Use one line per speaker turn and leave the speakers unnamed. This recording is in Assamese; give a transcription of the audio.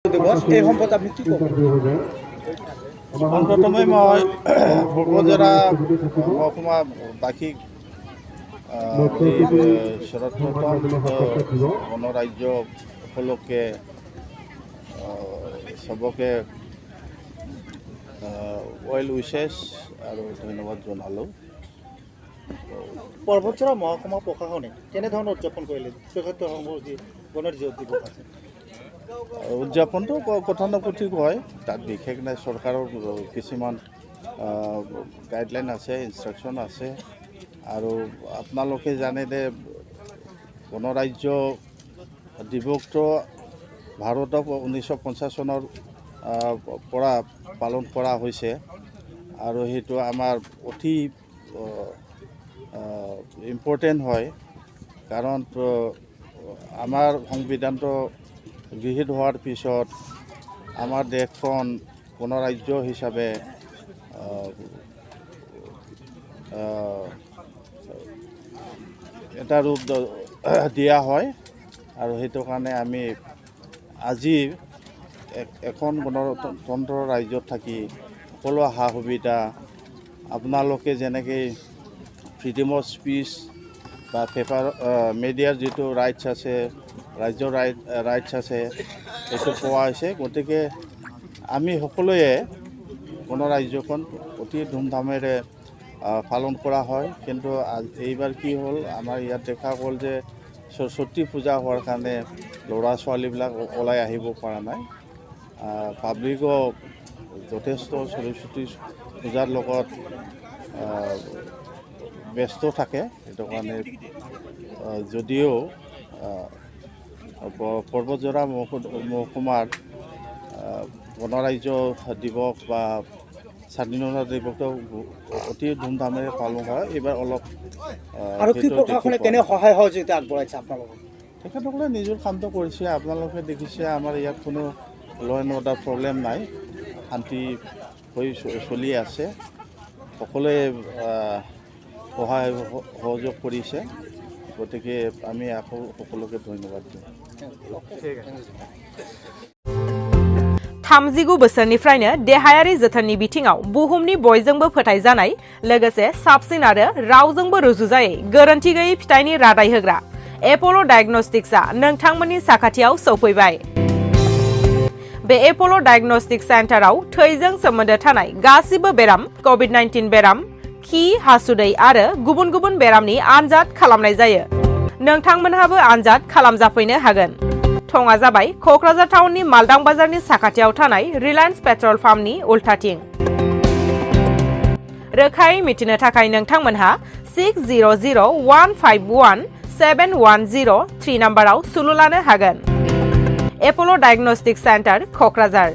এই সম্পদ আপনি কি ক'ব?
প্ৰথমে মই বতঝ'ৰা মহকুমাবাসীক শৰৎ গণৰাজ্য উপলক্ষে চবকে ৱেল উইচেছ আৰু ধন্যবাদ জনালোঁ।
বতঝ'ৰা মহকুমা প্ৰশাসনে কেনেধৰণৰ উদযাপন কৰিলে তেখেতসমূহৰ যি গণৰাজ্য দিৱস আছে?
উদযাপনটো গতানুগতিক হয়, তাত বিশেষ নাই। চৰকাৰৰ কিছুমান গাইডলাইন আছে, ইনষ্ট্ৰাকশ্যন আছে। আৰু আপোনালোকে জানে যে গণৰাজ্য দিৱসটো ভাৰতক 1950 চনৰ পৰা পালন কৰা হৈছে আৰু সেইটো আমাৰ অতি ইম্পৰ্টেণ্ট হয়, কাৰণ আমাৰ সংবিধানটো গৃহীত হোৱাৰ পিছত আমাৰ দেশখন গণৰাজ্য হিচাপে এটা ৰূপ দিয়া হয়। আৰু সেইটো কাৰণে আমি আজি এখন গণতন্ত্ৰ ৰাজ্যত থাকি সকলো সা সুবিধা আপোনালোকে যেনেকৈ ফ্ৰীডম অফ স্পীচ বা পেপাৰ মিডিয়াৰ যিটো ৰাইটছ আছে, ৰাজ্যৰ ৰাইটছ আছে, এইটো পোৱা হৈছে। গতিকে আমি সকলোৱে গণৰাজ্যখন অতি ধুমধামেৰে পালন কৰা হয়। কিন্তু এইবাৰ কি হ'ল, আমাৰ ইয়াত দেখা গ'ল যে সৰস্বতী পূজা হোৱাৰ কাৰণে ল'ৰা ছোৱালীবিলাক ওলাই আহিব পৰা নাই। পাব্লিকো যথেষ্ট সৰস্বতী পূজাৰ লগত ব্যস্ত থাকে। সেইটো কাৰণে যদিও বতঝ'ৰা মহকুমাৰ গণৰাজ্য দিৱস বা স্বাধীনতা দিৱসটো অতি ধুমধামেৰে পালন হয়। এইবাৰ অলপ
আৰক্ষী প্ৰশাসনে কেনে সহায় সহযোগিতা আগবঢ়াইছে আপোনালোকক?
তেখেতসকলে নিজৰ কামটো কৰিছে। আপোনালোকে দেখিছে আমাৰ ইয়াত কোনো ল এণ্ড অৰ্ডাৰ প্ৰব্লেম নাই, শান্তি হৈ চলি আছে। সকলোৱে সহায় সহযোগ কৰিছে। গতিকে আমি আকৌ সকলোকে ধন্যবাদ দিওঁ।
39 बोसोरनिफ्रायनो देहायारि जोथोननि बिथिङाव बुहुमनि बयजोंबो फोथायजानाय लोगोसे साबसिन आरो रावजोंबो रुजुजायै गोरोन्थि गैयै फिथाइनि रादाय होग्रा एप'ल' डायग्नोस्टिक्सआ नोंथांमोननि साखाथियाव सौफैबाय। बे एप'ल' डायग्नोस्टिक सेन्टाराव थैजों सोमोन्दो थानाय गासिबो बेराम, कभिड-19 बेराम, खि, हासुदै आरो गुबुन गुबुन बेरामनि आनजाद खालामनाय जायो। नोंथांमोनहाबो आनजाद खालामजाफैनो हागोन। थङा जाबाय क'क्राझार टाउननि मालदां बाजारनि साखाथियाव थानाय रिलायन्स पेट्रल पाम्पनि उल्थाथिं। रोखायै मिथिनो थाखाय नोंथांमोनहा 6001517103 नाम्बाराव सुलु लानो हागोन। एप'ल' डायग्नोस्टिक सेन्टार, क'क्राझार।